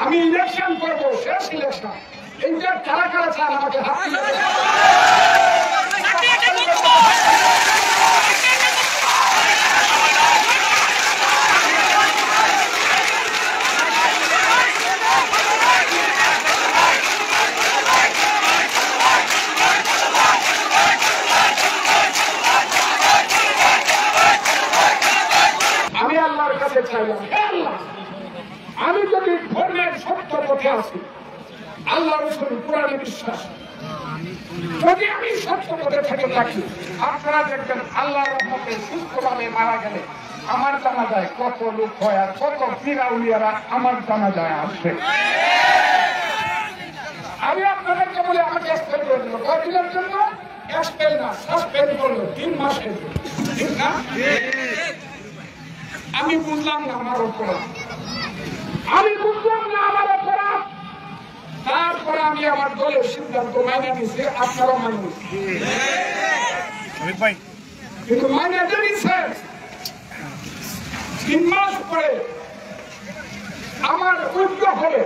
আমি ইলেকশন করবো, শেষ ইলেকশন। এইটা কারা কারা চান আমাকে হাত তুলে আমি আল্লাহর কাছে চাইলাম, হে আল্লাহ, আমি যদি ধর্মের সত্য পথে আছি, আল্লাহ রসুল কোরআনে বিশ্বাস, যদি আমি সত্য পথে থেকে থাকি, আপনারা দেখবেন আল্লাহর রহমতে সুস্থভাবে মারা গেলে আমার জানাজায় কত লোক হয় আর কত পীরাউলিয়ারা আমার জানাজায় আসবে। আমি আপনাদেরকে বলে আমাকে এক্সপেল করে দিল কয়েকদিনের জন্য, এক্সপেল না সাসপেন্ড করলো 3 মাসের জন্য, ঠিক না? আমি বুঝলাম না আমার অপরাধ, আমি বুঝলাম না আমার অপরাধ। তারপরে আমি আমার দলের সিদ্ধান্ত মাইনে নিয়েছি, আপনারা মাইনে নিয়েছি, কিন্তু মাইনে নিয়েছে 3 মাস পরে আমার উদ্যোগ হলে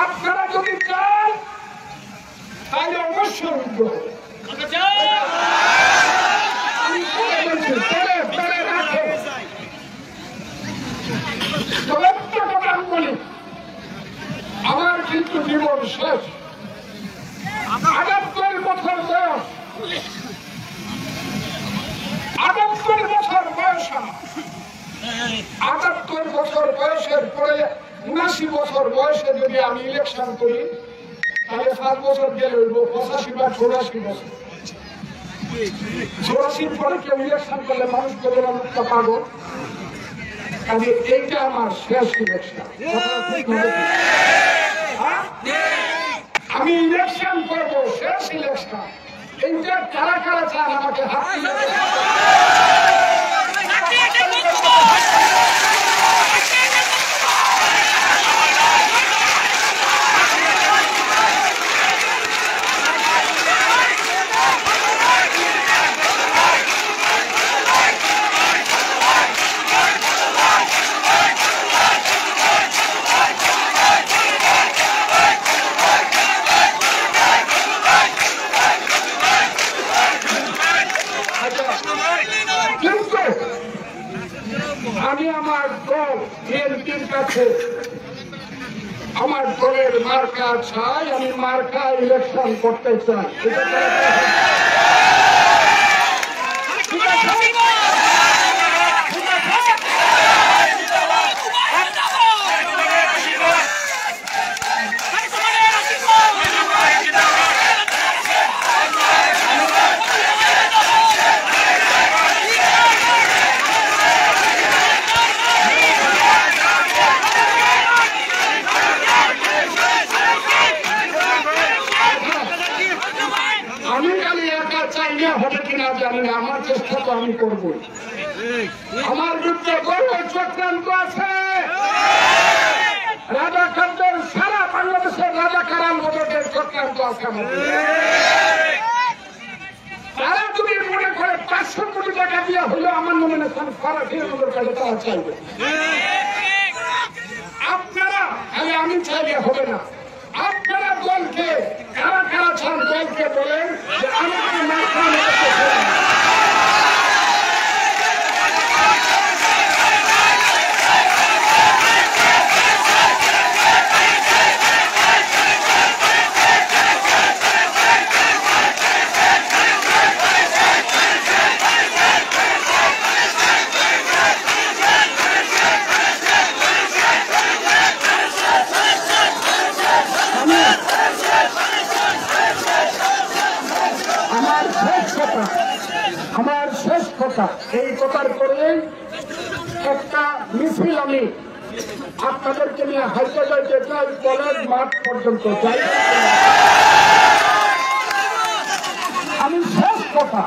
আপনারা যদি চান তাহলে অবশ্যই উদ্যোগ আমার কিন্তু জীবন শেষ। 78 বছর বয়স, 78 বছর বয়স, 78 বছর বয়সের পরে 79 বছর বয়সে যদি আমি ইলেকশন করি তাহলে 7 বছর গেলে হইব 85 বা 84 বছর। 84 পরে কেউ ইলেকশন করলে মানুষ বলে মুক্ত পাবো, কাজে এইটা আমার শেষ ইলেকশন। আমি ইলেকশন করবো, শেষ ইলেকশন। এইটা কারা কারা চান আমাকে হাত তুলে আমি আমার দল বিএনপির কাছে আমার দলের মার্কা চাই, আমি মার্কা ইলেকশন করতে চাই। হবে কিনা জানি না, আমার চেষ্টা তো আমি করবো। আমার বিরুদ্ধে বড় চক্রান্ত আছে, রাজাকারদের সারা বাংলাদেশের রাজাকার আন্দোলনের চক্রান্ত আছে আমাদের। তারা যদি মনে করে 500 কোটি টাকা দিয়ে হলে আমার নমিনেশন ফারাকি আমাদের কাছে তারা চাইবে। আপনারা আমি চাইলে হবে না, আপনারা দলকে কারা কারা চান দলকে বলেন যে আমাকে মার্কা আমার শেষ কথা। এই কথার পরে একটা মিছিল আমি আপনাদেরকে নিয়ে হাইতে যাইতে চাই, কলেজ মাঠ পর্যন্ত চাই। আমি শেষ কথা